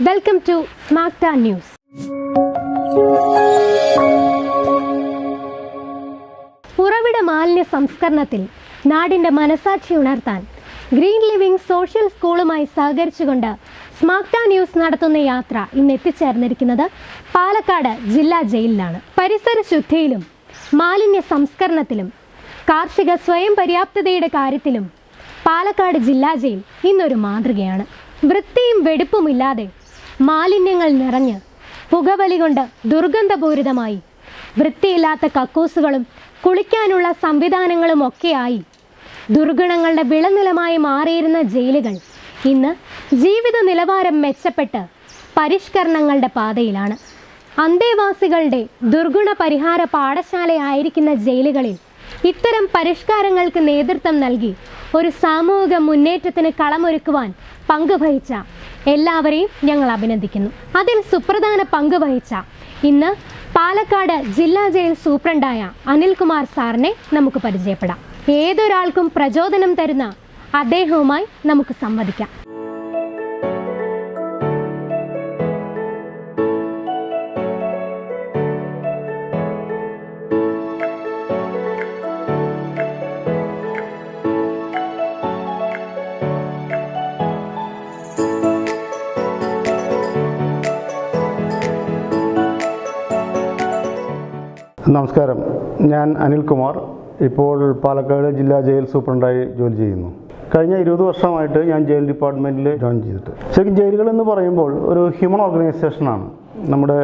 Welcome to smart news. ഉറവിട മാലിന്യ സംസ്കരണത്തിൽ നാടിന്റെ മനസാക്ഷി ഉണർത്താൻ ഗ്രീൻ ലിവിംഗ് സോഷ്യൽ സ്കൂളുമായി സഹകരിച്ചുകൊണ്ട് സ്മാർട്ട് ന്യൂസ് നടത്തുന്ന യാത്ര ഇന്ന് എത്തിച്ചേർന്നിരിക്കുന്നത് പാലക്കാട് ജില്ലാ ജയിലിലാണ്. പരിസര ശുദ്ധിയിലും മാലിന്യ സംസ്കരണത്തിലും കാർഷിക സ്വയം പര്യാപ്തതയുടെ കാര്യത്തിലും പാലക്കാട് ജില്ലാ ജയിൽ ഇന്നൊരു മാതൃകയാണ്. വൃത്തിയും വെടിപ്പുമില്ലാതെ മാലിന്യങ്ങൾ നിറഞ്ഞ് പുകവലി കൊണ്ട് ദുർഗന്ധപൂരിതമായി വൃത്തിയില്ലാത്ത കക്കൂസുകളും കുളിക്കാനുള്ള സംവിധാനങ്ങളും ഒക്കെയായി ദുർഗുണങ്ങളുടെ വിളനിലമായി മാറിയിരുന്ന ജയിലുകൾ ഇന്ന് ജീവിത നിലവാരം മെച്ചപ്പെട്ട് പരിഷ്കരണങ്ങളുടെ പാതയിലാണ്. അന്തേവാസികളുടെ ദുർഗുണ പരിഹാര പാഠശാലയായിരിക്കുന്ന ജയിലുകളിൽ ഇത്തരം പരിഷ്കാരങ്ങൾക്ക് നേതൃത്വം നൽകി ഒരു സാമൂഹിക മുന്നേറ്റത്തിന് കളമൊരുക്കുവാൻ പങ്കുവഹിച്ച എല്ലാവരെയും ഞങ്ങൾ അഭിനന്ദിക്കുന്നു. അതിൽ സുപ്രധാന പങ്കുവഹിച്ച ഇന്ന് പാലക്കാട് ജില്ലാ ജയിൽ സൂപ്രണ്ടായ അനിൽകുമാർ സാറിനെ നമുക്ക് പരിചയപ്പെടാം. ഏതൊരാൾക്കും പ്രചോദനം തരുന്ന അദ്ദേഹവുമായി നമുക്ക് സംവദിക്കാം. നമസ്കാരം, ഞാൻ അനിൽകുമാർ. ഇപ്പോൾ പാലക്കാട് ജില്ലാ ജയിൽ സൂപ്രണ്ടായി ജോലി ചെയ്യുന്നു. കഴിഞ്ഞ 20 വർഷമായിട്ട് ഞാൻ ജയിൽ ഡിപ്പാർട്ട്മെൻറ്റിൽ ജോയിൻ ചെയ്തിട്ട്. ശരിക്കും ജയിലുകൾ എന്ന് പറയുമ്പോൾ ഒരു ഹ്യൂമൻ ഓർഗനൈസേഷനാണ്. നമ്മുടെ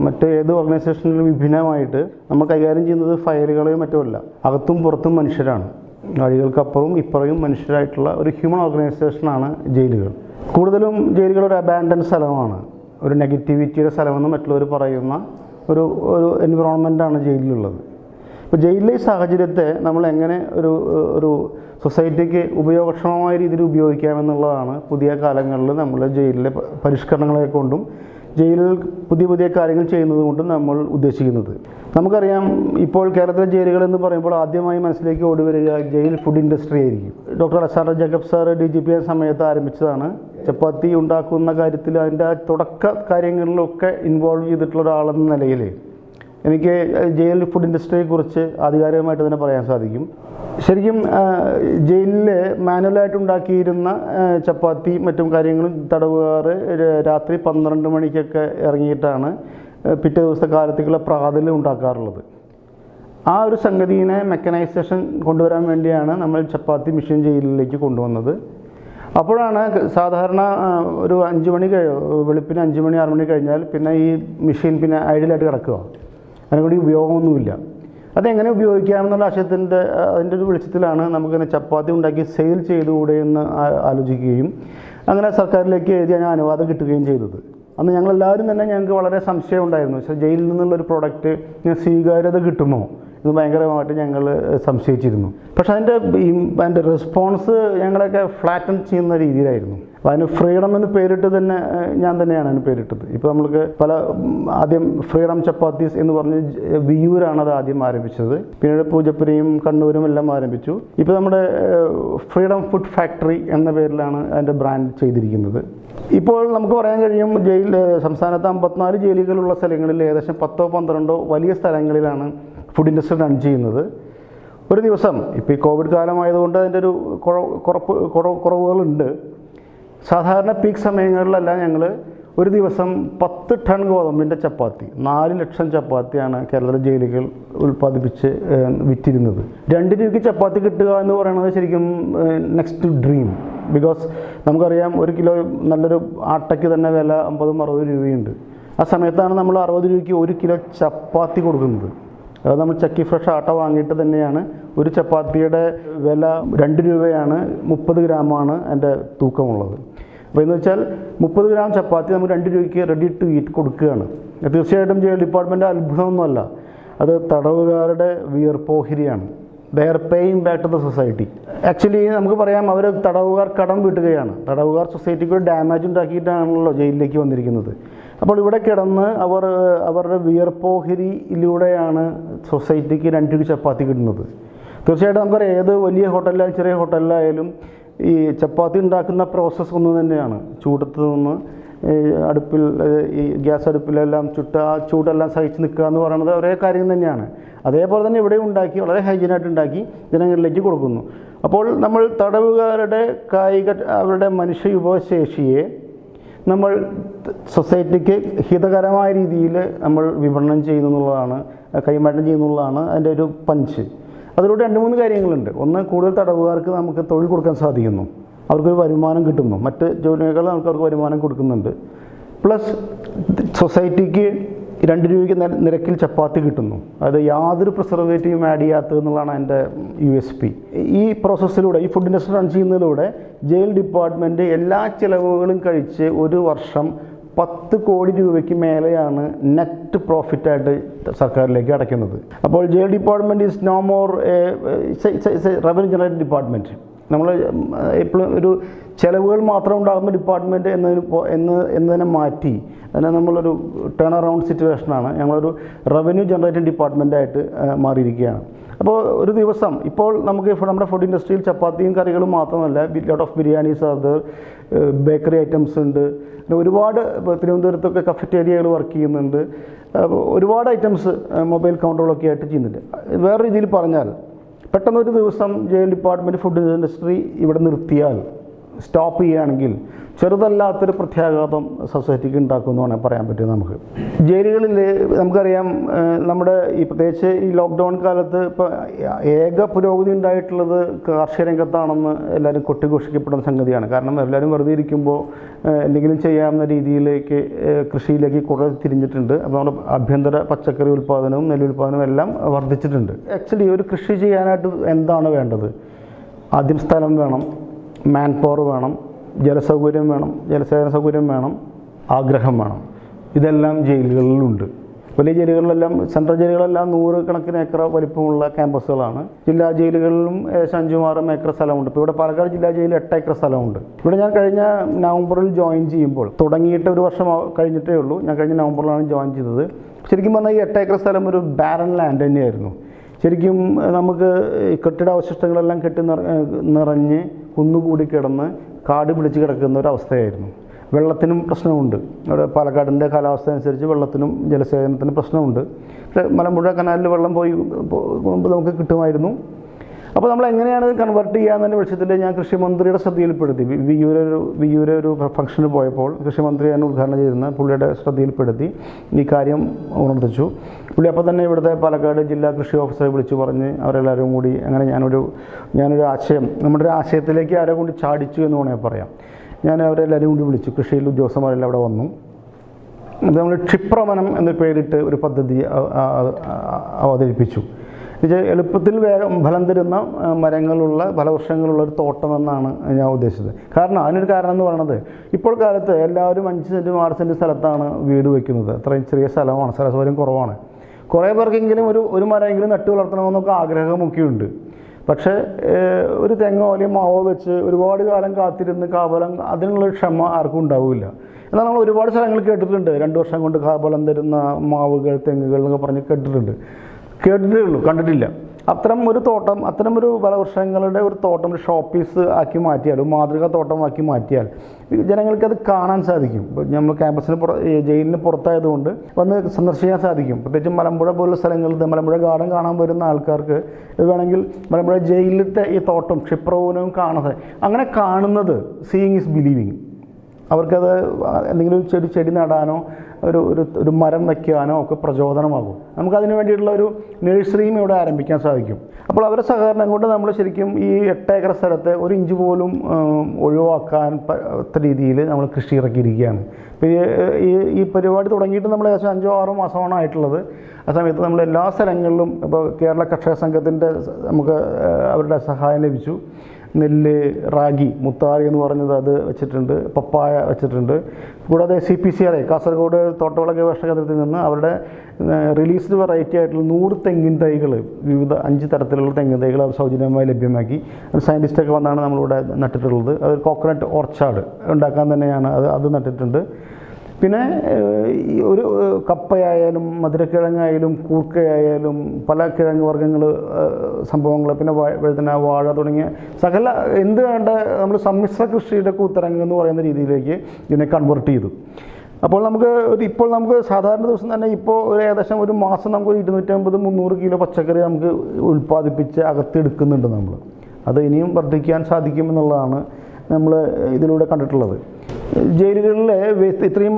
മറ്റ് ഏത് ഓർഗനൈസേഷനിലും വിഭിന്നമായിട്ട് നമ്മൾ കൈകാര്യം ചെയ്യുന്നത് ഫയലുകളെയും മറ്റുമല്ല, അകത്തും പുറത്തും മനുഷ്യരാണ്. വഴികൾക്കപ്പുറവും ഇപ്പുറവും മനുഷ്യരായിട്ടുള്ള ഒരു ഹ്യൂമൻ ഓർഗനൈസേഷനാണ് ജയിലുകൾ. കൂടുതലും ജയിലുകൾ ഒരു അബാൻഡൻ സ്ഥലമാണ്, ഒരു നെഗറ്റിവിറ്റിയുടെ സ്ഥലമെന്ന് മറ്റുള്ളവർ പറയുന്ന ഒരു എൻവിറോൺമെൻറ്റാണ് ജയിലിലുള്ളത്. ഇപ്പോൾ ജയിലിലെ ഈ സാഹചര്യത്തെ നമ്മൾ എങ്ങനെ ഒരു സൊസൈറ്റിക്ക് ഉപയോഗക്ഷമമായ രീതിയിൽ ഉപയോഗിക്കാമെന്നുള്ളതാണ് പുതിയ കാലങ്ങളിൽ നമ്മൾ ജയിലിലെ പരിഷ്കരണങ്ങളെ കൊണ്ടും ജയിലിൽ പുതിയ കാര്യങ്ങൾ ചെയ്യുന്നത് കൊണ്ടും നമ്മൾ ഉദ്ദേശിക്കുന്നത്. നമുക്കറിയാം, ഇപ്പോൾ കേരളത്തിലെ ജയിലുകൾ എന്ന് പറയുമ്പോൾ ആദ്യമായി മനസ്സിലേക്ക് ഓടിവരിക ജയിൽ ഫുഡ് ഇൻഡസ്ട്രി ആയിരിക്കും. Doctor Alexander Jacob sir DGP ആയ സമയത്ത് ആരംഭിച്ചതാണ്. ചപ്പാത്തി ഉണ്ടാക്കുന്ന കാര്യത്തിൽ അതിൻ്റെ തുടക്ക കാര്യങ്ങളിലൊക്കെ ഇൻവോൾവ് ചെയ്തിട്ടുള്ള ഒരാളെന്ന നിലയിൽ എനിക്ക് ജയിൽ ഫുഡ് ഇൻഡസ്ട്രിയെക്കുറിച്ച് ആധികാരികമായിട്ട് തന്നെ പറയാൻ സാധിക്കും. ശരിക്കും ജയിലിൽ മാനുവലായിട്ട് ഉണ്ടാക്കിയിരുന്ന ചപ്പാത്തി മറ്റും കാര്യങ്ങളും തടവുകാർ രാത്രി 12 മണിക്കൊക്കെ ഇറങ്ങിയിട്ടാണ് പിറ്റേ ദിവസത്തെ കാലത്തേക്കുള്ള പ്രാതൽ ഉണ്ടാക്കാറുള്ളത്. ആ ഒരു സംഗതിയെ മെക്കനൈസേഷൻ കൊണ്ടുവരാൻ വേണ്ടിയാണ് നമ്മൾ ചപ്പാത്തി മെഷീൻ ജയിലിലേക്ക് കൊണ്ടുവന്നത്. അപ്പോഴാണ് സാധാരണ ഒരു 5 മണി വെളുപ്പിന് 5 മണി 6 മണി കഴിഞ്ഞാൽ പിന്നെ ഈ മെഷീൻ പിന്നെ ഐഡിയലായിട്ട് കിടക്കുക, അതിനെക്കൂടി ഉപയോഗമൊന്നുമില്ല. അതെങ്ങനെ ഉപയോഗിക്കാമെന്നുള്ള അതിൻ്റെ ഒരു വെളിച്ചത്തിലാണ് നമുക്കിങ്ങനെ ചപ്പാത്തി ഉണ്ടാക്കി സെയിൽ ചെയ്തുകൂടെ എന്ന് ആലോചിക്കുകയും അങ്ങനെ സർക്കാരിലേക്ക് എഴുതി അതിന് അനുവാദം കിട്ടുകയും ചെയ്തത്. അന്ന് ഞങ്ങളെല്ലാവരും തന്നെ ഞങ്ങൾക്ക് വളരെ സംശയം ഉണ്ടായിരുന്നു. പക്ഷേ ജയിലിൽ നിന്നുള്ളൊരു പ്രോഡക്റ്റ് സ്വീകാര്യത കിട്ടുമോ ഇത് ഭയങ്കരമായിട്ട് ഞങ്ങൾ സംശയിച്ചിരുന്നു. പക്ഷേ അതിൻ്റെ റെസ്പോൺസ് ഞങ്ങളൊക്കെ ഫ്ലാറ്റൻ ചെയ്യുന്ന രീതിയിലായിരുന്നു. അപ്പോൾ അതിന് ഫ്രീഡം എന്ന് പേരിട്ട് തന്നെ ഞാൻ തന്നെയാണ് അതിന് പേരിട്ടത്. ഇപ്പോൾ നമ്മൾക്ക് ആദ്യം ഫ്രീഡം ചപ്പാത്തീസ് എന്ന് പറഞ്ഞ് വിയൂരാണ് അത് ആദ്യം ആരംഭിച്ചത്. പിന്നീട് പൂജപ്പുരയും കണ്ണൂരും എല്ലാം ആരംഭിച്ചു. ഇപ്പോൾ നമ്മുടെ ഫ്രീഡം ഫുഡ് ഫാക്ടറി എന്ന പേരിലാണ് അതിൻ്റെ ബ്രാൻഡ് ചെയ്തിരിക്കുന്നത്. ഇപ്പോൾ നമുക്ക് പറയാൻ കഴിയും, സംസ്ഥാനത്ത് 54 ജയിലുകളുള്ള സ്ഥലങ്ങളിൽ ഏകദേശം 10-12 വലിയ സ്ഥലങ്ങളിലാണ് ഫുഡ് ഇൻഡസ്ട്രി റൺ ചെയ്യുന്നത്. ഒരു ദിവസം ഇപ്പോൾ ഈ കോവിഡ് കാലമായതുകൊണ്ട് അതിൻ്റെ ഒരു കുറവുകളുണ്ട്. സാധാരണ പീക്ക് സമയങ്ങളിലെല്ലാം ഞങ്ങൾ ഒരു ദിവസം 10 ടൺ ഗോതമ്പിൻ്റെ ചപ്പാത്തി, 4 ലക്ഷം ചപ്പാത്തിയാണ് കേരളത്തിലെ ജയിലുകൾ ഉൽപ്പാദിപ്പിച്ച് വിറ്റിരുന്നത്. 2 രൂപയ്ക്ക് ചപ്പാത്തി കിട്ടുക എന്ന് പറയുന്നത് ശരിക്കും നെക്സ്റ്റ് ഡ്രീം. ബിക്കോസ് നമുക്കറിയാം, 1 കിലോ നല്ലൊരു ആട്ടയ്ക്ക് തന്നെ വില 50-60 രൂപയുണ്ട്. ആ സമയത്താണ് നമ്മൾ 60 രൂപയ്ക്ക് 1 കിലോ ചപ്പാത്തി കൊടുക്കുന്നത്. അത് നമ്മൾ ചക്കി ഫ്രഷ് ആട്ട വാങ്ങിയിട്ട് തന്നെയാണ്. ഒരു ചപ്പാത്തിയുടെ വില 2 രൂപയാണ്, 30 ഗ്രാമാണ് അതിൻ്റെ തൂക്കമുള്ളത്. അപ്പോൾ എന്ന് വെച്ചാൽ 30 ഗ്രാം ചപ്പാത്തി നമ്മൾ 2 രൂപയ്ക്ക് റെഡി ടു ഈറ്റ് കൊടുക്കുകയാണ്. തീർച്ചയായിട്ടും ജയിൽ ഡിപ്പാർട്ട്മെൻറ്റ് അത്ഭുതമൊന്നുമല്ല, അത് തടവുകാരുടെ വിയർപ്പോഹരിയാണ്. They are paying back to the society. Actually നമുക്ക് പറയാം, അവർ തടവുകാർ കടം വീട്ടുകയാണ്. തടവുകാർ സൊസൈറ്റിക്ക് ഒരു ഡാമേജ് ഉണ്ടാക്കിയിട്ടാണല്ലോ ജയിലിലേക്ക് വന്നിരിക്കുന്നത്. അപ്പോൾ ഇവിടെ കിടന്ന് അവരുടെ വിയർപ്പോഹരിയിലൂടെയാണ് സൊസൈറ്റിക്ക് 2 രൂപ ചപ്പാത്തി കിട്ടുന്നത്. തീർച്ചയായിട്ടും നമുക്കറിയാം, ഏത് വലിയ ഹോട്ടലിലായാലും ചെറിയ ഹോട്ടലിലായാലും ഈ ചപ്പാത്തി ഉണ്ടാക്കുന്ന പ്രോസസ്സ് ഒന്ന് തന്നെയാണ്. ചൂടത്ത് നിന്ന് അടുപ്പിൽ ഈ ഗ്യാസ് അടുപ്പിലെല്ലാം ആ ചൂടെല്ലാം സഹിച്ച് നിൽക്കുക എന്ന് പറയുന്നത് ഒരേ കാര്യം തന്നെയാണ്. അതേപോലെ തന്നെ ഇവിടെ ഉണ്ടാക്കി വളരെ ഹൈജീനായിട്ട് ഉണ്ടാക്കി ജനങ്ങളിലേക്ക് കൊടുക്കുന്നു. അപ്പോൾ നമ്മൾ തടവുകാരുടെ അവരുടെ മനുഷ്യ വിഭവശേഷിയെ നമ്മൾ സൊസൈറ്റിക്ക് ഹിതകരമായ രീതിയിൽ നമ്മൾ വിപണനം ചെയ്യുന്നുള്ളതാണ്, കൈമാറ്റം ചെയ്യുന്നുള്ളതാണ് അതിൻ്റെ ഒരു പഞ്ച്. അതിലൂടെ 2-3 കാര്യങ്ങളുണ്ട്. ഒന്ന്, കൂടുതൽ തടവുകാർക്ക് നമുക്ക് തൊഴിൽ കൊടുക്കാൻ സാധിക്കുന്നു, അവർക്കൊരു വരുമാനം കിട്ടുന്നു, മറ്റ് ജോലികൾ അവർക്ക് വരുമാനം കൊടുക്കുന്നുണ്ട്. പ്ലസ് സൊസൈറ്റിക്ക് 2 രൂപയ്ക്ക് നിരക്കിൽ ചപ്പാത്തി കിട്ടുന്നു. അത് യാതൊരു പ്രിസർവേറ്റീവും ആഡ് ചെയ്യാത്തത് എന്നുള്ളതാണ് എൻ്റെ USP. ഈ പ്രോസസ്സിലൂടെ, ഈ ഫുഡ് ഇൻഡസ്ട്രി റൺ ചെയ്യുന്നതിലൂടെ ജയിൽ ഡിപ്പാർട്ട്മെൻറ്റ് എല്ലാ ചിലവുകളും കഴിച്ച് ഒരു വർഷം 10 കോടി രൂപയ്ക്ക് മേലെയാണ് നെറ്റ് പ്രോഫിറ്റായിട്ട് സർക്കാരിലേക്ക് അടയ്ക്കുന്നത്. അപ്പോൾ jail department is no more revenue generating department. നമ്മൾ എപ്പോഴും ഒരു ചിലവുകൾ മാത്രം ഉണ്ടാകുന്ന ഡിപ്പാർട്ട്മെൻറ്റ് എന്നതിനെ മാറ്റി അതിനെ നമ്മളൊരു ടേൺ അറൗണ്ട് സിറ്റുവേഷനാണ്. ഞങ്ങളൊരു റവന്യൂ ജനറേറ്റിംഗ് ഡിപ്പാർട്ട്മെൻറ്റായിട്ട് മാറിയിരിക്കുകയാണ്. അപ്പോൾ ഒരു ദിവസം ഇപ്പോൾ നമുക്ക് നമ്മുടെ ഫുഡ് ഇൻഡസ്ട്രിയിൽ ചപ്പാത്തിയും കറികളും മാത്രമല്ല, ലോട്ട് ഓഫ് ബിരിയാണീസ് അത് ബേക്കറി ഐറ്റംസ് ഉണ്ട്. ഒരുപാട് തിരുവനന്തപുരത്തൊക്കെ കഫറ്റേരിയകൾ വർക്ക് ചെയ്യുന്നുണ്ട്. ഒരുപാട് ഐറ്റംസ് മൊബൈൽ കൗണ്ടറുകളൊക്കെ ആയിട്ട് ചെയ്യുന്നുണ്ട്. വേറെ രീതിയിൽ പറഞ്ഞാൽ, പെട്ടെന്നൊരു ദിവസം ജയിൽ ഡിപ്പാർട്ട്മെൻറ്റ് ഫുഡ് ഇൻഡസ്ട്രി ഇവിടെ നിർത്തിയാൽ, സ്റ്റോപ്പ് ചെയ്യുകയാണെങ്കിൽ ചെറുതല്ലാത്തൊരു പ്രത്യാഘാതം സൊസൈറ്റിക്ക് ഉണ്ടാക്കുമെന്നാണ് പറയാൻ പറ്റുന്നത്. നമുക്ക് ജയിലുകളിൽ നമുക്കറിയാം, നമ്മുടെ ഈ പ്രത്യേകിച്ച് ഈ ലോക്ക്ഡൗൺ കാലത്ത് ഇപ്പോൾ ഏക പുരോഗതി ഉണ്ടായിട്ടുള്ളത് കാർഷിക രംഗത്താണെന്ന് എല്ലാവരും കൊട്ടിഘോഷിക്കപ്പെടുന്ന സംഗതിയാണ്. കാരണം എല്ലാവരും വെറുതെ ഇരിക്കുമ്പോൾ എന്തെങ്കിലും ചെയ്യാവുന്ന രീതിയിലേക്ക് കൃഷിയിലേക്ക് കുറേ തിരിഞ്ഞിട്ടുണ്ട്. അപ്പോൾ നമ്മുടെ ആഭ്യന്തര പച്ചക്കറി ഉൽപ്പാദനവും നെല്ലുൽപ്പാദനവും എല്ലാം വർദ്ധിച്ചിട്ടുണ്ട്. ആക്ച്വലി ഒരു കൃഷി ചെയ്യാനായിട്ട് എന്താണ് വേണ്ടത്? ആദ്യം സ്ഥലം വേണം, മാൻ പവർ വേണം, ജലസൗകര്യം വേണം, ജലസേചന സൗകര്യം വേണം, ആഗ്രഹം വേണം. ഇതെല്ലാം ജയിലുകളിലുണ്ട്. വലിയ ജയിലുകളിലെല്ലാം, സെൻട്രൽ ജയിലുകളെല്ലാം 100 കണക്കിന് ഏക്കർ വലിപ്പമുള്ള ക്യാമ്പസുകളാണ്. ജില്ലാ ജയിലുകളിലും ഏകദേശം 5-6 ഏക്കർ സ്ഥലമുണ്ട്. ഇപ്പോൾ ഇവിടെ പാലക്കാട് ജില്ലാ ജയിലിൽ 8 ഏക്കർ സ്ഥലമുണ്ട്. ഇവിടെ ഞാൻ കഴിഞ്ഞ നവംബറിൽ ജോയിൻ ചെയ്യുമ്പോൾ, തുടങ്ങിയിട്ട് 1 വർഷം കഴിഞ്ഞിട്ടേ ഉള്ളൂ, ഞാൻ കഴിഞ്ഞ നവംബറിലാണ് ജോയിൻ ചെയ്തത്. ശരിക്കും പറഞ്ഞാൽ ഈ 8 ഏക്കർ സ്ഥലം ഒരു ബാരൻ ലാൻഡ് തന്നെയായിരുന്നു. ശരിക്കും നമുക്ക് കെട്ടിടാവശിഷ്ടങ്ങളെല്ലാം നിറഞ്ഞ് കുന്നുകൂടി കിടന്ന് കാട് പിടിച്ച് കിടക്കുന്ന ഒരവസ്ഥയായിരുന്നു. വെള്ളത്തിനും പ്രശ്നമുണ്ട്. അവിടെ പാലക്കാടിൻ്റെ കാലാവസ്ഥ അനുസരിച്ച് വെള്ളത്തിനും ജലസേചനത്തിനും പ്രശ്നമുണ്ട്. പക്ഷേ മലമ്പുഴ കനാലിൽ വെള്ളം പോയി നമുക്ക് കിട്ടുമായിരുന്നു. അപ്പോൾ നമ്മൾ എങ്ങനെയാണ് കൺവേർട്ട് ചെയ്യാമെന്നതിൻ്റെ വിഷയത്തിൽ ഞാൻ കൃഷിമന്ത്രിയുടെ ശ്രദ്ധയിൽപ്പെടുത്തി. വിയ്യൂരെ ഒരു ഫംഗ്ഷന് പോയപ്പോൾ കൃഷിമന്ത്രി ഞാൻ ഉദ്ഘാടനം ചെയ്തിരുന്ന പുള്ളിയുടെ ശ്രദ്ധയിൽപ്പെടുത്തി ഈ കാര്യം ഉണർത്തിച്ചു. പുള്ളി അപ്പോൾ തന്നെ ഇവിടുത്തെ പാലക്കാട് ജില്ലാ കൃഷി ഓഫീസറെ വിളിച്ചു പറഞ്ഞ് അവരെല്ലാവരും കൂടി അങ്ങനെ ഞാനൊരു ആശയം, നമ്മുടെ ഒരു ആശയത്തിലേക്ക് ആരെ കൊണ്ട് ചാടിച്ചു എന്ന് വേണമെങ്കിൽ പറയാം. ഞാൻ അവരെല്ലാവരും കൂടി വിളിച്ചു. കൃഷിയിൽ ഉദ്യോഗസ്ഥന്മാരെല്ലാം അവിടെ വന്നു. അത് നമ്മൾ ക്ഷിപ്രവനം എന്ന പേരിട്ട് ഒരു പദ്ധതി അവതരിപ്പിച്ചു. എളുപ്പത്തിൽ വേഗം ഫലം തരുന്ന മരങ്ങളുള്ള ഫലവൃക്ഷങ്ങളുള്ള ഒരു തോട്ടം എന്നാണ് ഞാൻ ഉദ്ദേശിച്ചത്. കാരണം അതിനൊരു കാരണം എന്ന് പറയുന്നത്, ഇപ്പോൾ കാലത്ത് എല്ലാവരും 5 സെൻറ്റും 6 സെൻറ്റ് സ്ഥലത്താണ് വീട് വയ്ക്കുന്നത്. അത്രയും ചെറിയ സ്ഥലമാണ്, സ്ഥല സൗകര്യം കുറവാണ്. കുറേ പേർക്കെങ്കിലും ഒരു മരമെങ്കിലും നട്ടു വളർത്തണമെന്നൊക്കെ ആഗ്രഹമൊക്കെയുണ്ട്. പക്ഷേ ഒരു തെങ്ങോ അല്ലെങ്കിൽ മാവോ വെച്ച് ഒരുപാട് കാലം കാത്തിരുന്ന് കാഫലം, അതിനുള്ളൊരു ക്ഷമ ആർക്കും ഉണ്ടാവില്ല. എന്നാൽ നമ്മൾ ഒരുപാട് സ്ഥലങ്ങൾ കേട്ടിട്ടുണ്ട്, 2 വർഷം കൊണ്ട് കാഫലം തരുന്ന മാവുകൾ, തെങ്ങുകൾ എന്നൊക്കെ പറഞ്ഞ് കേട്ടിട്ടേ ഉള്ളൂ, കണ്ടിട്ടില്ല. അത്തരം ഒരു തോട്ടം, അത്തരം ഒരു ഫലവൃക്ഷങ്ങളുടെ ഒരു തോട്ടം ഒരു ഷോപ്പീസ് ആക്കി മാറ്റിയാൽ, ഒരു മാതൃകാ തോട്ടമാക്കി മാറ്റിയാൽ ജനങ്ങൾക്കത് കാണാൻ സാധിക്കും. ഇപ്പോൾ നമ്മൾ ക്യാമ്പസിന് ജയിലിന് പുറത്തായതുകൊണ്ട് വന്ന് സന്ദർശിക്കാൻ സാധിക്കും. പ്രത്യേകിച്ച് മലമ്പുഴ പോലുള്ള സ്ഥലങ്ങളിൽ മലമ്പുഴ ഗാർഡൻ കാണാൻ വരുന്ന ആൾക്കാർക്ക് ഇത് വേണമെങ്കിൽ മലമ്പുഴ ജയിലിലത്തെ ഈ തോട്ടം ക്ഷിപ്രവനവും കാണാതെ, അങ്ങനെ കാണുന്നത് സീയിങ് ഈസ് ബിലീവിങ്. അവർക്കത് എന്തെങ്കിലും ചെടി നടാനോ ഒരു മരം വയ്ക്കാനോ ഒക്കെ പ്രചോദനമാകും. നമുക്കതിന് വേണ്ടിയിട്ടുള്ള ഒരു നഴ്സറിയും ഇവിടെ ആരംഭിക്കാൻ സാധിക്കും. അപ്പോൾ അവരുടെ സഹകരണം കൊണ്ട് നമ്മൾ ശരിക്കും ഈ 8 ഏക്കർ സ്ഥലത്തെ 1 ഇഞ്ച് പോലും ഒഴിവാക്കാൻ രീതിയിൽ നമ്മൾ കൃഷി ഇറക്കിയിരിക്കുകയാണ്. ഇപ്പോൾ ഈ പരിപാടി തുടങ്ങിയിട്ട് നമ്മൾ ഏകദേശം 5-6 മാസമാണ് ആയിട്ടുള്ളത്. ആ സമയത്ത് നമ്മൾ എല്ലാ സ്ഥലങ്ങളിലും, ഇപ്പോൾ കേരള കർഷക സംഘത്തിൻ്റെ നമുക്ക് അവരുടെ സഹായം ലഭിച്ചു. നെല്ല്, റാഗി, മുത്താറി എന്ന് പറഞ്ഞത് അത് വെച്ചിട്ടുണ്ട്, പപ്പായ വെച്ചിട്ടുണ്ട്. കൂടാതെ CPCRA കാസർഗോഡ് തോട്ടവിള ഗവേഷണ കേന്ദ്രത്തിൽ നിന്ന് അവരുടെ റിലീസ്ഡ് വെറൈറ്റി ആയിട്ടുള്ള 100 തെങ്ങിൻ തൈകൾ, വിവിധ 5 തരത്തിലുള്ള തെങ്ങിൻ തൈകൾ അവർ സൗജന്യമായി ലഭ്യമാക്കി. സയൻറ്റിസ്റ്റൊക്കെ വന്നാണ് നമ്മളിവിടെ നട്ടിട്ടുള്ളത്. അത് കോക്കനട്ട് ഓർച്ചാർഡ് ഉണ്ടാക്കാൻ തന്നെയാണ് അത് നട്ടിട്ടുണ്ട്. പിന്നെ ഈ ഒരു കപ്പയായാലും മധുരക്കിഴങ്ങായാലും കൂർക്കയായാലും പല കിഴങ്ങ് വർഗ്ഗങ്ങൾ സംഭവങ്ങൾ, പിന്നെ വഴുതന, വാഴ തുടങ്ങിയ സകല എന്ത് വേണ്ട നമ്മൾ സമ്മിശ്ര കൃഷിയുടെ കൂത്തരങ്ങ് എന്ന് പറയുന്ന രീതിയിലേക്ക് ഇതിനെ കൺവേർട്ട് ചെയ്തു. അപ്പോൾ ഇപ്പോൾ നമുക്ക് സാധാരണ ദിവസം തന്നെ ഇപ്പോൾ ഏകദേശം ഒരു മാസം നമുക്ക് 250-300 കിലോ പച്ചക്കറി നമുക്ക് ഉൽപ്പാദിപ്പിച്ച് അകത്തെടുക്കുന്നുണ്ട് നമ്മൾ. അത് ഇനിയും വർദ്ധിക്കാൻ സാധിക്കുമെന്നുള്ളതാണ് നമ്മൾ ഇതിലൂടെ കണ്ടിട്ടുള്ളത്. ജയിലുകളിലെ ഇത്രയും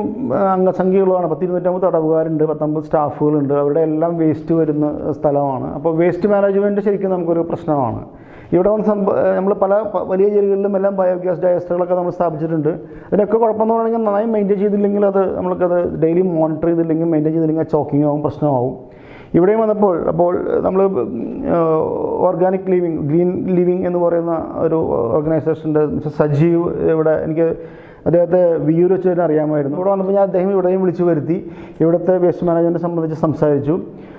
അംഗസംഖ്യകളാണ്, 250 തടവുകാരുണ്ട്, 19 സ്റ്റാഫുകളുണ്ട്, അവരുടെ എല്ലാം വേസ്റ്റ് വരുന്ന സ്ഥലമാണ്. അപ്പോൾ വേസ്റ്റ് മാനേജ്മെൻറ്റ് ശരിക്കും നമുക്കൊരു പ്രശ്നമാണ്. ഇവിടെ നമ്മൾ പല വലിയ ജയിലുകളിലും എല്ലാം ബയോഗ്യാസ് ഡൈജസ്റ്ററുകളൊക്കെ നമ്മൾ സ്ഥാപിച്ചിട്ടുണ്ട്. അതിനൊക്കെ കുഴപ്പമെന്ന് പറഞ്ഞാൽ നന്നായി മെയിൻറ്റെയിൻ ചെയ്തില്ലെങ്കിൽ നമ്മൾക്കത് ഡെയിലി മോണിറ്റർ ചെയ്തില്ലെങ്കിൽ മെയിൻറ്റെയിൻ ചെയ്തില്ലെങ്കിൽ ചോക്കിംഗ് ആവും, പ്രശ്നമാവും. ഇവിടെയും അപ്പോൾ നമ്മൾ ഓർഗാനിക് ലിവിങ്, ഗ്രീൻ ലിവിങ് എന്ന് പറയുന്ന ഒരു ഓർഗനൈസേഷൻ്റെ സജീവ്, ഇവിടെ എനിക്ക് അദ്ദേഹത്തെ വിയൂർ വെച്ച് തന്നെ അറിയാമായിരുന്നു. ഇവിടെ വന്നപ്പോൾ അദ്ദേഹം ഇവിടെയും വിളിച്ചു വരുത്തി ഇവിടുത്തെ വേസ്റ്റ് മാനേജ്മെൻറ്റ് സംബന്ധിച്ച് സംസാരിച്ചു.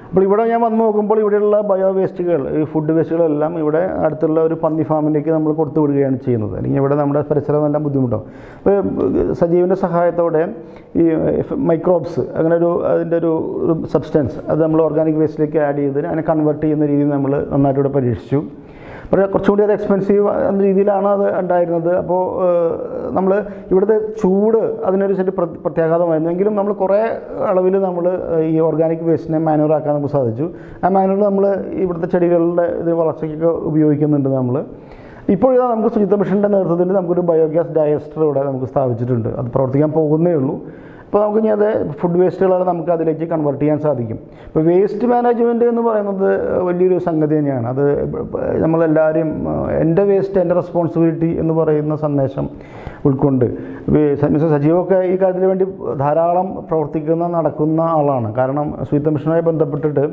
അപ്പോൾ ഇവിടെ ഞാൻ വന്ന് നോക്കുമ്പോൾ ഇവിടെയുള്ള ബയോ വേസ്റ്റുകൾ, ഈ ഫുഡ് വേസ്റ്റുകളെല്ലാം ഇവിടെ അടുത്തുള്ള ഒരു പന്നി ഫാമിലേക്ക് നമ്മൾ കൊടുത്തു വിടുകയാണ് ചെയ്യുന്നത്. അല്ലെങ്കിൽ ഇവിടെ നമ്മുടെ പരിസരമെല്ലാം ബുദ്ധിമുട്ടാവും. അപ്പോൾ സജീവിൻ്റെ സഹായത്തോടെ ഈ മൈക്രോബ്സ് അങ്ങനെ അതിൻ്റെ ഒരു സബ്സ്റ്റൻസ് അത് നമ്മൾ ഓർഗാനിക് വേസ്റ്റിലേക്ക് ആഡ് ചെയ്ത് അതിനെ കൺവേർട്ട് ചെയ്യുന്ന രീതിയിൽ നമ്മൾ നന്നായിട്ട് ഇവിടെ പരീക്ഷിച്ചു. പക്ഷേ കുറച്ചുകൂടി അത് എക്സ്പെൻസീവ് എന്ന രീതിയിലാണ് അത് ഉണ്ടായിരുന്നത്. അപ്പോൾ നമ്മൾ ഇവിടുത്തെ ചൂട് അതിനൊരു ശരി പ്രത്യാഘാതമായിരുന്നു. എങ്കിലും നമ്മൾ കുറേ അളവിൽ നമ്മൾ ഈ ഓർഗാനിക് വേസ്റ്റിനെ മാനുവറാക്കാൻ നമുക്ക് സാധിച്ചു. ആ മാനുവർ നമ്മൾ ഇവിടുത്തെ ചെടികളുടെ വളർച്ചയ്ക്കൊക്കെ ഉപയോഗിക്കുന്നുണ്ട്. നമ്മൾ ഇപ്പോൾ നമുക്ക് ശുചിത്വ മിഷൻ്റെ നേതൃത്വത്തിൽ നമുക്കൊരു ബയോഗ്യാസ് ഡൈജസ്റ്റർ ഇവിടെ നമുക്ക് സ്ഥാപിച്ചിട്ടുണ്ട്. അത് പ്രവർത്തിക്കാൻ പോകുന്നേ ഉള്ളൂ. അപ്പോൾ നമുക്ക് ഇനി അത് ഫുഡ് വേസ്റ്റുകളെ നമുക്ക് അതിലേക്ക് കൺവേർട്ട് ചെയ്യാൻ സാധിക്കും. ഇപ്പോൾ വേസ്റ്റ് മാനേജ്മെൻറ്റ് എന്ന് പറയുന്നത് വലിയൊരു സംഗതി തന്നെയാണ്. അത് നമ്മളെല്ലാവരും എൻ്റെ വേസ്റ്റ് എൻ്റെ റെസ്പോൺസിബിലിറ്റി എന്ന് പറയുന്ന സന്ദേശം ഉൾക്കൊണ്ട് മിസ്റ്റർ സജീവൊക്കെ ഈ കാര്യത്തിന് വേണ്ടി ധാരാളം നടക്കുന്ന ആളാണ്. കാരണം ശുചിത്വ മിഷനുമായി ബന്ധപ്പെട്ടിട്ട്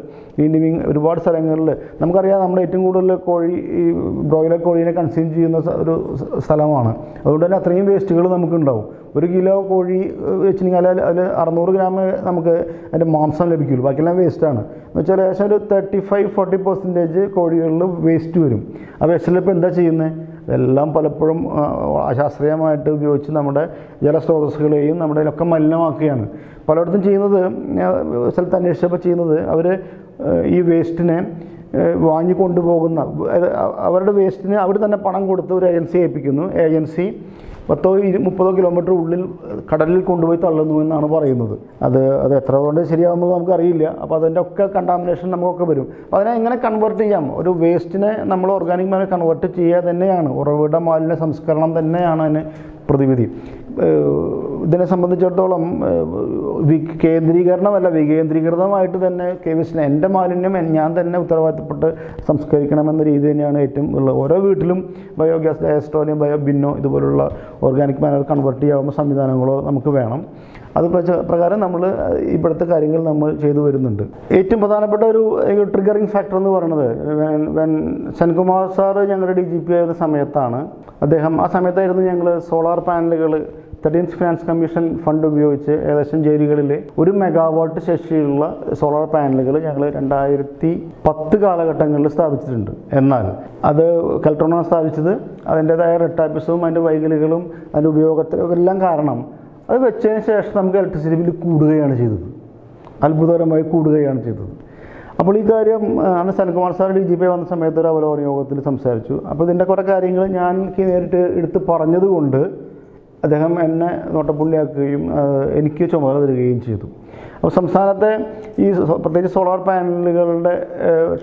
ഈ ലിവിങ് ഒരുപാട് സ്ഥലങ്ങളിൽ നമുക്കറിയാം, നമ്മുടെ ഏറ്റവും കൂടുതൽ ഈ ബ്രോയിലർ കോഴീനെ കൺസ്യൂം ചെയ്യുന്ന ഒരു സ്ഥലമാണ്. അതുകൊണ്ട് തന്നെ അത്രയും വേസ്റ്റുകൾ നമുക്കുണ്ടാവും. 1 കിലോ കോഴി വെച്ചിട്ടുണ്ടെങ്കിൽ അതിൽ 600 ഗ്രാം നമുക്ക് അതിൻ്റെ മാംസം ലഭിക്കുള്ളൂ. ബാക്കിയെല്ലാം വേസ്റ്റാണ്. എന്ന് വെച്ചാൽ ഏകദേശം ഒരു 35-40% കോഴികളിൽ വേസ്റ്റ് വരും. ആ വേസ്റ്റിൽ ഇപ്പോൾ എന്താ ചെയ്യുന്നത്? ഇതെല്ലാം പലപ്പോഴും അശാസ്ത്രീയമായിട്ട് ഉപയോഗിച്ച് നമ്മുടെ ജലസ്രോതസ്സുകളെയും നമ്മുടെ ഒക്കെ മലിനമാക്കുകയാണ്. പലയിടത്തും ചെയ്യുന്നത്, സ്ഥലത്ത് അന്വേഷിച്ചപ്പോൾ ചെയ്യുന്നത്, അവർ ഈ വേസ്റ്റിനെ വാങ്ങി കൊണ്ടുപോകുന്ന അവരുടെ വേസ്റ്റിന് അവർ തന്നെ പണം കൊടുത്ത് ഒരു ഏജൻസി ഏൽപ്പിക്കുന്നു. ഏജൻസി 10-30 കിലോമീറ്റർ ഉള്ളിൽ കടലിൽ കൊണ്ടുപോയി തള്ളുന്നു എന്നാണ് പറയുന്നത്. അത് എത്ര കൊണ്ട് ശരിയാകുന്നത് നമുക്കറിയില്ല. അപ്പോൾ അതിൻ്റെ ഒക്കെ കണ്ടാമിനേഷൻ നമുക്കൊക്കെ വരും. അപ്പോൾ അതിനെ എങ്ങനെ കൺവേർട്ട് ചെയ്യാം? ഒരു വേസ്റ്റിനെ നമ്മൾ ഓർഗാനിക് മാനേജ് കൺവേർട്ട് ചെയ്യുക തന്നെയാണ്, ഉറവിട മാലിന്യ സംസ്കരണം തന്നെയാണ് അതിന് പ്രതിവിധി. ഇതിനെ സംബന്ധിച്ചിടത്തോളം കേന്ദ്രീകരണമല്ല, വികേന്ദ്രീകൃതമായിട്ട് തന്നെ വേസ്റ്റിനെ എൻ്റെ മാലിന്യം ഞാൻ തന്നെ ഉത്തരവാദിത്തപ്പെട്ട് സംസ്കരിക്കണമെന്ന രീതി തന്നെയാണ് ഏറ്റവും ഉള്ളത്. ഓരോ വീട്ടിലും ബയോഗ്യാസ് ഡൈജസ്റ്ററോ അല്ലെങ്കിൽ ബയോ ബിന്നോ ഇതുപോലുള്ള ഓർഗാനിക് മാനർ കൺവേർട്ട് ചെയ്യാവുന്ന സംവിധാനങ്ങളോ നമുക്ക് വേണം. അത് പ്രകാരം നമ്മൾ ഇപ്പോഴത്തെ കാര്യങ്ങൾ നമ്മൾ ചെയ്തു വരുന്നുണ്ട്. ഏറ്റവും പ്രധാനപ്പെട്ട ഒരു ട്രിഗറിങ് ഫാക്ടർ എന്ന് പറയുന്നത് സെൻകുമാർ സാറ് ഞങ്ങളുടെ DGP ആയിരുന്ന സമയത്താണ്. ആ സമയത്തായിരുന്നു ഞങ്ങൾ സോളാർ പാനലുകൾ 13th ഫിനാൻസ് കമ്മീഷൻ ഫണ്ട് ഉപയോഗിച്ച് ഏകദേശം ജയിലുകളിൽ 1 മെഗാവാട്ട് ശേഷിയുള്ള സോളാർ പാനലുകൾ ഞങ്ങൾ 2010 കാലഘട്ടങ്ങളിൽ സ്ഥാപിച്ചിട്ടുണ്ട്. എന്നാൽ അത് കെൽട്രോണാണ് സ്ഥാപിച്ചത്. അതിൻ്റേതായ റെട്ടാപ്പിസവും അതിൻ്റെ വൈകലുകളും അതിൻ്റെ ഉപയോഗത്തിലും എല്ലാം കാരണം അത് വെച്ചതിന് ശേഷം നമുക്ക് ഇലക്ട്രിസിറ്റി ബില്ല് കൂടുകയാണ് ചെയ്തത്. അത്ഭുതകരമായി കൂടുകയാണ് ചെയ്തത്. അപ്പോൾ ഈ കാര്യം അന്ന് സെൻകുമാർ സാർ DGP വന്ന സമയത്ത് ഒരു അവലോകന യോഗത്തിൽ സംസാരിച്ചു. അപ്പോൾ ഇതിൻ്റെ കുറേ കാര്യങ്ങൾ ഞാൻ നേരിട്ട് എടുത്ത് പറഞ്ഞതുകൊണ്ട് അദ്ദേഹം എന്നെ നോട്ടപ്പുള്ളിയാക്കുകയും എനിക്ക് ചുമതല തരികയും ചെയ്തു. അപ്പോൾ സംസ്ഥാനത്തെ ഈ പ്രത്യേകിച്ച് സോളാർ പാനലുകളുടെ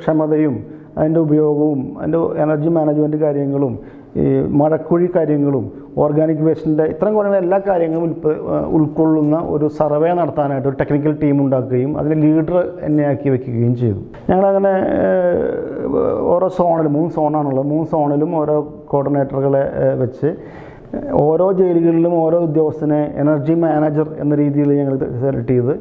ക്ഷമതയും അതിൻ്റെ ഉപയോഗവും അതിൻ്റെ എനർജി മാനേജ്മെൻറ്റ് കാര്യങ്ങളും ഈ മഴക്കുഴി കാര്യങ്ങളും ഓർഗാനിക് വേസ്റ്റിൻ്റെ ഇത്തരം കുറേ എല്ലാ കാര്യങ്ങളും ഉൾക്കൊള്ളുന്ന ഒരു സർവേ നടത്താനായിട്ട് ഒരു ടെക്നിക്കൽ ടീം ഉണ്ടാക്കുകയും അതിന് ലീഡർ എന്നെ ആക്കി വയ്ക്കുകയും ചെയ്തു. ഞങ്ങളങ്ങനെ ഓരോ സോണിലും 3 സോണാണുള്ളത്. 3 സോണിലും ഓരോ കോർഡിനേറ്ററുകളെ വെച്ച് ഓരോ ജയിലുകളിലും ഓരോ ഉദ്യോഗസ്ഥനെ എനർജി മാനേജർ എന്ന രീതിയിൽ ഞങ്ങൾ സെലക്ട് ചെയ്ത്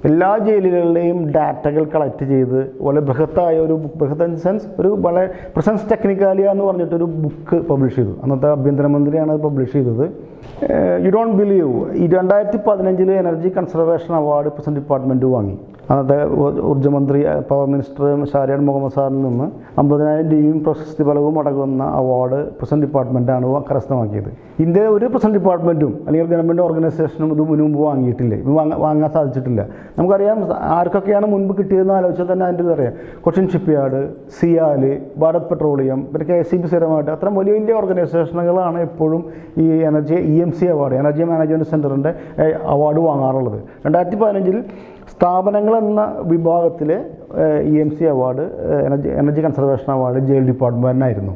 എല്ലാ ജയിലുകളിലെയും ഡാറ്റകൾ കളക്ട് ചെയ്ത് വളരെ ബൃഹത്തായ ഒരു ബൃഹത്ത് ഇൻ സെൻസ് ഒരു വളരെ പ്രസൻസ് ടെക്നിക്കാലിയ എന്ന് പറഞ്ഞിട്ടൊരു ബുക്ക് പബ്ലിഷ് ചെയ്തു. അന്നത്തെ ആഭ്യന്തരമന്ത്രിയാണ് അത് പബ്ലിഷ് ചെയ്തത്. യു ഡോണ്ട് ബിലീവ്, ഈ 2015 energy conservation award present department വാങ്ങി. അന്നത്തെ ഊർജ്ജമന്ത്രി പവർ മിനിസ്റ്റർ ഷാരിയാർ മുഹമ്മദ് സാറിൽ നിന്ന് 50,000 രൂപയും പ്രശസ്തി ഫലവും അടങ്ങുന്ന അവാർഡ് പ്രസൻറ്റ് ഡിപ്പാർട്ട്മെൻറ്റാണ് കരസ്ഥമാക്കിയത്. ഇന്ത്യയിലെ ഒരു പ്രസൻറ്റ് ഡിപ്പാർട്ട്മെൻറ്റും അല്ലെങ്കിൽ ഗവൺമെൻറ് ഓർഗനൈസേഷനും ഇത് മുൻപ് വാങ്ങിയിട്ടില്ല, വാങ്ങാൻ സാധിച്ചിട്ടില്ല. നമുക്കറിയാം ആർക്കൊക്കെയാണ് മുൻപ് കിട്ടിയതെന്ന് ആലോചിച്ചാൽ തന്നെ അതിൻ്റെ ഇതറിയാം. കൊച്ചിൻ ഷിപ്പ്യാർഡ്, സിയാൽ, ഭാരത് പെട്രോളിയം, പിന്നെ KCB സ്ഥിരമായിട്ട് അത്തരം വലിയ വലിയ ഓർഗനൈസേഷനുകളാണ് എപ്പോഴും ഈ EMC അവാർഡ്, എനർജി മാനേജ്മെൻറ്റ് സെൻറ്ററിൻ്റെ അവാർഡ് വാങ്ങാറുള്ളത്. 2015 സ്ഥാപനങ്ങൾ എന്ന വിഭാഗത്തിൽ EMC award, energy conservation award jail ഡിപ്പാർട്ട്മെൻറ്റിനായിരുന്നു.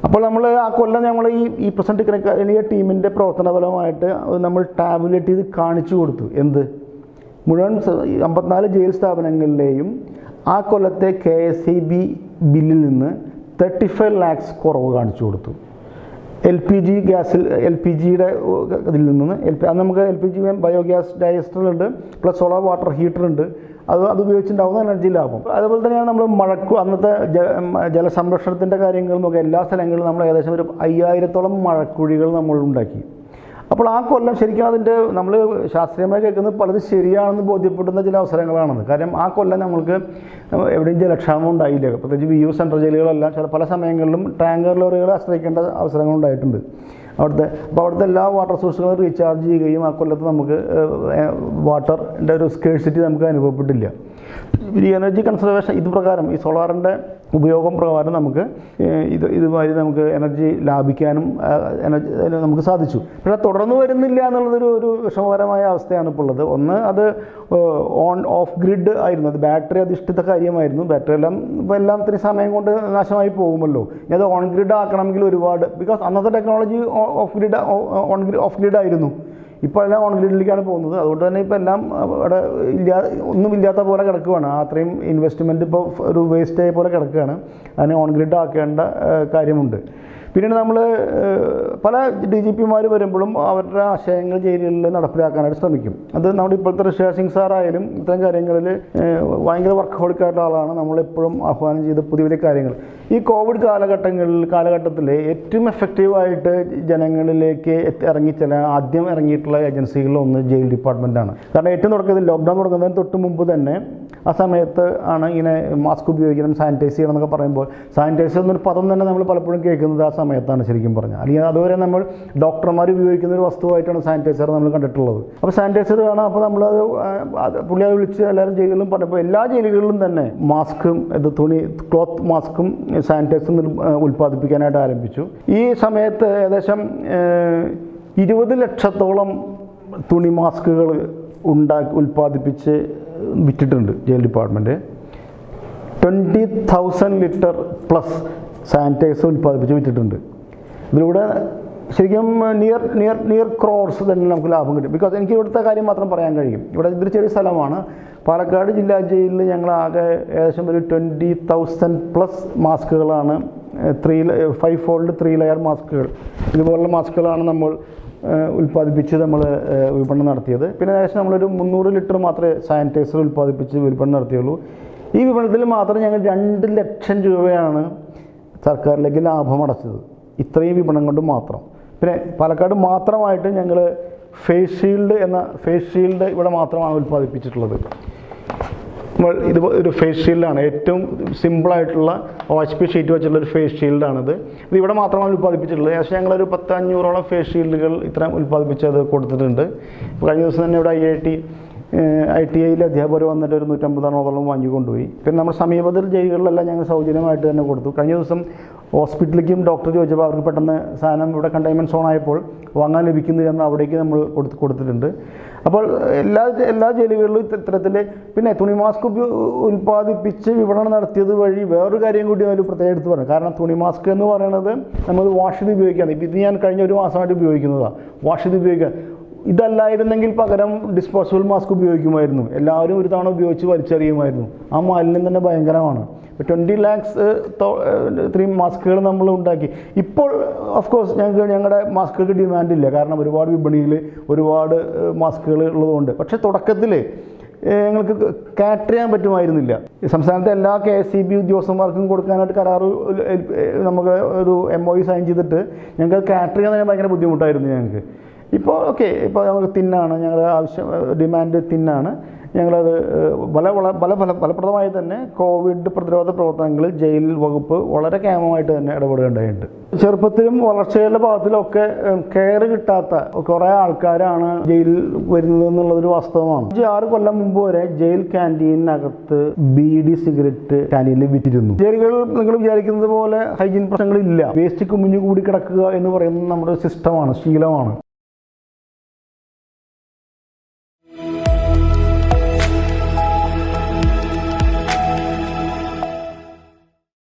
അപ്പോൾ നമ്മൾ ആ കൊല്ലം നമ്മൾ ഈ പ്രസൻറ്റ് ടെക്നിക്കൽ ടീമിൻ്റെ പ്രവർത്തന ഫലമായിട്ട് നമ്മൾ ടാബുലേറ്റ് ചെയ്ത് കാണിച്ചു കൊടുത്തു. എന്ത് മുഴുവൻ 54 ജയിൽ സ്ഥാപനങ്ങളിലെയും ആ കൊല്ലത്തെ KSEB ബില്ലിൽ നിന്ന് 35 lakhs കുറവ് കാണിച്ചു കൊടുത്തു. LPG ഗ്യാസിൽ LPGയുടെ ഇതിൽ നിന്ന് അത് നമുക്ക് LPG ബയോഗ്യാസ് ഡൈജസ്റ്ററുണ്ട്, പ്ലസ് സോളാർ വാട്ടർ ഹീറ്ററുണ്ട്. അത് ഉപയോഗിച്ചുണ്ടാകുന്ന എനർജി ലാഭം. അതുപോലെ തന്നെയാണ് നമ്മൾ അന്നത്തെ ജലസംരക്ഷണത്തിൻ്റെ കാര്യങ്ങൾ നോക്കുക. എല്ലാ സ്ഥലങ്ങളിലും നമ്മൾ ഏകദേശം ഒരു 5000-ഓളം മഴക്കുഴികൾ നമ്മൾ ഉണ്ടാക്കി. അപ്പോൾ ആ കൊല്ലം ശരിക്കും അതിൻ്റെ നമ്മൾ ശാസ്ത്രീയമായി കേൾക്കുന്നത് പലത് ശരിയാണെന്ന് ബോധ്യപ്പെടുന്ന ചില അവസരങ്ങളാണെന്ന്. കാരണം ആ കൊല്ലം നമ്മൾക്ക് എവിടെയും ജലക്ഷാമം ഉണ്ടായില്ല. പ്രത്യേകിച്ച് VU സെൻട്രൽ ജയിലുകളെല്ലാം പല സമയങ്ങളിലും ടാങ്കർ ലോറികളെ ആശ്രയിക്കേണ്ട അവസരങ്ങളുണ്ടായിട്ടുണ്ട് അപ്പോൾ അവിടുത്തെ എല്ലാ വാട്ടർ സോഴ്സുകളും റീചാർജ് ചെയ്യുകയും ആ കൊല്ലത്ത് നമുക്ക് വാട്ടറിൻ്റെ ഒരു സ്കേഴ്സിറ്റി നമുക്ക് അനുഭവപ്പെട്ടില്ല. ഈ എനർജി കൺസർവേഷൻ ഇത് പ്രകാരം ഈ സോളാറിൻ്റെ ഉപയോഗം പ്രകാരം നമുക്ക് ഇതുമാതിരി നമുക്ക് എനർജി ലാഭിക്കാനും നമുക്ക് സാധിച്ചു. പക്ഷേ തുടർന്ന് വരുന്നില്ല എന്നുള്ളതൊരു വിഷമകരമായ അവസ്ഥയാണ് ഇപ്പോൾ ഉള്ളത്. ഒന്ന്, അത് ഓഫ് ഗ്രിഡ് ആയിരുന്നു, അത് ബാറ്ററി അധിഷ്ഠിത കാര്യമായിരുന്നു. ബാറ്ററി എല്ലാം ഇത്തിരി സമയം കൊണ്ട് നാശമായി പോകുമല്ലോ. ഇനി അത് ഓൺ ഗ്രിഡ് ആക്കണമെങ്കിൽ ഒരുപാട്, ബിക്കോസ് അന്നത്തെ ടെക്നോളജി ഓഫ് ഗ്രിഡ് ആയിരുന്നു. ഇപ്പോൾ എല്ലാം ഓൺ ഗ്രിഡിലേക്കാണ് പോകുന്നത്. അതുകൊണ്ട് തന്നെ ഇപ്പോൾ എല്ലാം അവിടെ ഒന്നുമില്ലാത്ത പോലെ കിടക്കുകയാണ്. അത്രയും ഇൻവെസ്റ്റ്മെൻറ്റ് ഇപ്പോൾ ഒരു വേസ്റ്റായ പോലെ കിടക്കുകയാണ്. അതിനെ ഓൺ ഗ്രിഡ് ആക്കേണ്ട കാര്യമുണ്ട്. പിന്നീട് നമ്മൾ പല DGPമാർ വരുമ്പോഴും അവരുടെ ആശയങ്ങൾ ജയിലുകളിൽ നടപ്പിലാക്കാനായിട്ട് ശ്രമിക്കും. അത് നമ്മുടെ ഇപ്പോഴത്തെ ഋഷിരാജ് സിംഗ് സാറായാലും ഇത്തരം കാര്യങ്ങളിൽ ഭയങ്കര വർക്കഹോളിക്കായിട്ടുള്ള ആളാണ്. നമ്മളെപ്പോഴും ആഹ്വാനം ചെയ്ത പുതിയ പുതിയ കാര്യങ്ങൾ ഈ കോവിഡ് കാലഘട്ടത്തിൽ ഏറ്റവും എഫക്റ്റീവായിട്ട് ജനങ്ങളിലേക്ക് ആദ്യം ഇറങ്ങിയിട്ടുള്ള ഏജൻസികളിലൊന്ന് ജയിൽ ഡിപ്പാർട്ട്മെൻറ്റാണ്. കാരണം ഏറ്റവും തുടക്കത്തിൽ ലോക്ക്ഡൗൺ തുടങ്ങുന്നതിന് തൊട്ട് മുമ്പ് തന്നെ ആ സമയത്ത് ആണ് ഇങ്ങനെ മാസ്ക് ഉപയോഗിക്കണം, സാനിറ്റൈസ് ചെയ്യണം എന്നൊക്കെ പറയുമ്പോൾ സാനിറ്റൈസർ എന്നൊരു പദം തന്നെ നമ്മൾ പലപ്പോഴും കേൾക്കുന്നത് ആ സമയത്താണ് ശരിക്കും പറഞ്ഞാൽ. അല്ലെങ്കിൽ അതുവരെ നമ്മൾ ഡോക്ടർമാർ ഉപയോഗിക്കുന്ന ഒരു വസ്തുവായിട്ടാണ് സാനിറ്റൈസർ നമ്മൾ കണ്ടിട്ടുള്ളത്. അപ്പോൾ സാനിറ്റൈസർ വേണം. അപ്പോൾ നമ്മളത് പുള്ളി അത് വിളിച്ച് എല്ലാവരും ജയിലുകളിലും പറഞ്ഞപ്പോൾ എല്ലാ ജയിലുകളിലും തന്നെ മാസ്കും ക്ലോത്ത് മാസ്കും സാനിറ്റൈസറും ഉൽപ്പാദിപ്പിക്കാനായിട്ട് ആരംഭിച്ചു. ഈ സമയത്ത് ഏകദേശം 20 ലക്ഷത്തോളം തുണി മാസ്കുകൾ ഉൽപ്പാദിപ്പിച്ച് വിറ്റിട്ടുണ്ട് jail department. 20,000 litre plus sanitiser ഉൽപ്പാദിപ്പിച്ച് വിറ്റിട്ടുണ്ട്. ഇതിലൂടെ ശരിക്കും നിയർ ക്രോർസ് തന്നെ നമുക്ക് ലാഭം കിട്ടും. ബിക്കോസ് എനിക്ക് ഇവിടുത്തെ കാര്യം മാത്രം പറയാൻ കഴിയും. ഇവിടെ ഇതൊരു ചെറിയ സ്ഥലമാണ്. പാലക്കാട് ജില്ലാ ജയിലിൽ ഞങ്ങളാകെ ഏകദേശം ഒരു 20,000 പ്ലസ് മാസ്കുകളാണ് 5-fold 3 ലെയർ മാസ്കുകൾ, ഇതുപോലുള്ള മാസ്കുകളാണ് നമ്മൾ ഉൽപ്പാദിപ്പിച്ച് നമ്മൾ വിപണനം നടത്തിയത്. പിന്നെ ഏകദേശം നമ്മളൊരു 300 ലിറ്റർ മാത്രമേ സാനിറ്റൈസർ ഉൽപ്പാദിപ്പിച്ച് വിപണനം നടത്തിയുള്ളൂ. ഈ വിപണനത്തിൽ മാത്രം ഞങ്ങൾ 2 ലക്ഷം രൂപയാണ് സർക്കാരിലേക്ക് ലാഭം അടച്ചത്, ഇത്രയും വിപണനം കൊണ്ട് മാത്രം. പിന്നെ പാലക്കാട് മാത്രമായിട്ട് ഞങ്ങൾ ഫേസ് ഷീൽഡ് ഇവിടെ മാത്രമാണ് ഉൽപ്പാദിപ്പിച്ചിട്ടുള്ളത്. ഇത് ഒരു ഫേസ് ഷീൽഡാണ്, ഏറ്റവും സിമ്പിളായിട്ടുള്ള OHP ഷീറ്റ് വെച്ചുള്ള ഒരു ഫേസ് ഷീൽഡാണിത്. ഇത് ഇവിടെ മാത്രമാണ് ഉൽപ്പാദിപ്പിച്ചിട്ടുള്ളത്. ഏകദേശം ഞങ്ങളൊരു 10-500ഓളം ഫേസ് ഷീൽഡുകൾ ഇത്രയും ഉൽപ്പാദിപ്പിച്ചത് കൊടുത്തിട്ടുണ്ട്. കഴിഞ്ഞ ദിവസം തന്നെ ഇവിടെ ITIയിൽ അധ്യാപകർ വന്നിട്ട് ഒരു 150-ഓളം വാങ്ങിക്കൊണ്ടുപോയി. പിന്നെ നമ്മൾ സമീപത്തിൽ ജയിലുകളിലെല്ലാം ഞങ്ങൾ സൗജന്യമായിട്ട് തന്നെ കൊടുത്തു. കഴിഞ്ഞ ദിവസം ഹോസ്പിറ്റലിലേക്കും ഡോക്ടർ ചോദിച്ചപ്പോൾ അവർക്ക് പെട്ടെന്ന് സാധനം ഇവിടെ കണ്ടെയ്ൻമെൻറ്റ് സോൺ ആയപ്പോൾ വാങ്ങാൻ ലഭിക്കുന്നില്ല എന്ന് അവിടേക്ക് നമ്മൾ കൊടുത്തിട്ടുണ്ട്. അപ്പോൾ എല്ലാ ജയിലുകളിലും ഇത്തരത്തിൽ പിന്നെ തുണി മാസ്ക് ഉൽപ്പാദിപ്പിച്ച് വിപണനം നടത്തിയത് വഴി വേറൊരു കാര്യം കൂടി അതിൽ പ്രത്യേകം എടുത്ത് പറഞ്ഞു. കാരണം തുണി മാസ്ക് എന്ന് പറയുന്നത് നമ്മൾ വാഷ് ചെയ്ത് ഉപയോഗിക്കുകയാണ്. ഇത് ഞാൻ കഴിഞ്ഞ ഒരു മാസമായിട്ട് ഉപയോഗിക്കുന്നതാണ്. വാഷ് ചെയ്ത് ഉപയോഗിക്കുക. ഇതല്ലായിരുന്നെങ്കിൽ പകരം ഡിസ്പോസിബിൾ മാസ്ക് ഉപയോഗിക്കുമായിരുന്നു. എല്ലാവരും ഒരു തവണ ഉപയോഗിച്ച് വലിച്ചെറിയുമായിരുന്നു. ആ മാലിന്യം തന്നെ ഭയങ്കരമാണ്. 20 lakhs 3 മാസ്കുകൾ നമ്മൾ ഉണ്ടാക്കി. ഇപ്പോൾ ഓഫ് കോഴ്സ് ഞങ്ങളുടെ മാസ്കുകൾക്ക് ഡിമാൻഡില്ല, കാരണം ഒരുപാട് വിപണിയിൽ ഒരുപാട് മാസ്കുകൾ ഉള്ളതുകൊണ്ട്. പക്ഷേ തുടക്കത്തിൽ ഞങ്ങൾക്ക് കാറ്റർ ചെയ്യാൻ പറ്റുമായിരുന്നില്ല. സംസ്ഥാനത്തെ എല്ലാ KSEB ഉദ്യോഗസ്ഥന്മാർക്കും കൊടുക്കാനായിട്ട് കരാറ് നമുക്ക് ഒരു MOU സൈൻ ചെയ്തിട്ട് ഞങ്ങൾക്ക് കാറ്റർ ചെയ്യാൻ ഭയങ്കര ബുദ്ധിമുട്ടായിരുന്നു ഞങ്ങൾക്ക്. ഇപ്പോൾ ഓക്കെ, ഇപ്പോൾ നമുക്ക് തിന്നാണ്, ഞങ്ങളുടെ ആവശ്യം ഡിമാൻഡ് തിന്നാണ്. ഞങ്ങളത് ഫലപ്രദമായി തന്നെ കോവിഡ് പ്രതിരോധ പ്രവർത്തനങ്ങളിൽ ജയിൽ വകുപ്പ് വളരെ കേമമായിട്ട് തന്നെ ഇടപെടുകയുണ്ടായിട്ടുണ്ട്. ചെറുപ്പത്തിലും വളർച്ചയുടെ ഭാഗത്തിലൊക്കെ കെയർ കിട്ടാത്ത കുറേ ആൾക്കാരാണ് ജയിലിൽ വരുന്നത് എന്നുള്ളതൊരു വാസ്തവമാണ്. 5-6 കൊല്ലം മുമ്പ് വരെ ജയിൽ ക്യാൻറ്റീനകത്ത് ബീഡി സിഗരറ്റ് ക്യാൻറ്റീനിൽ വിറ്റിരുന്നു. ജയിലുകൾ നിങ്ങൾ വിചാരിക്കുന്നത് പോലെ ഹൈജീൻ പ്രശ്നങ്ങളില്ല. വേസ്റ്റ് കുമിഞ്ഞു കൂടി കിടക്കുക എന്ന് പറയുന്നത് നമ്മുടെ സിസ്റ്റമാണ്, ശീലമാണ്.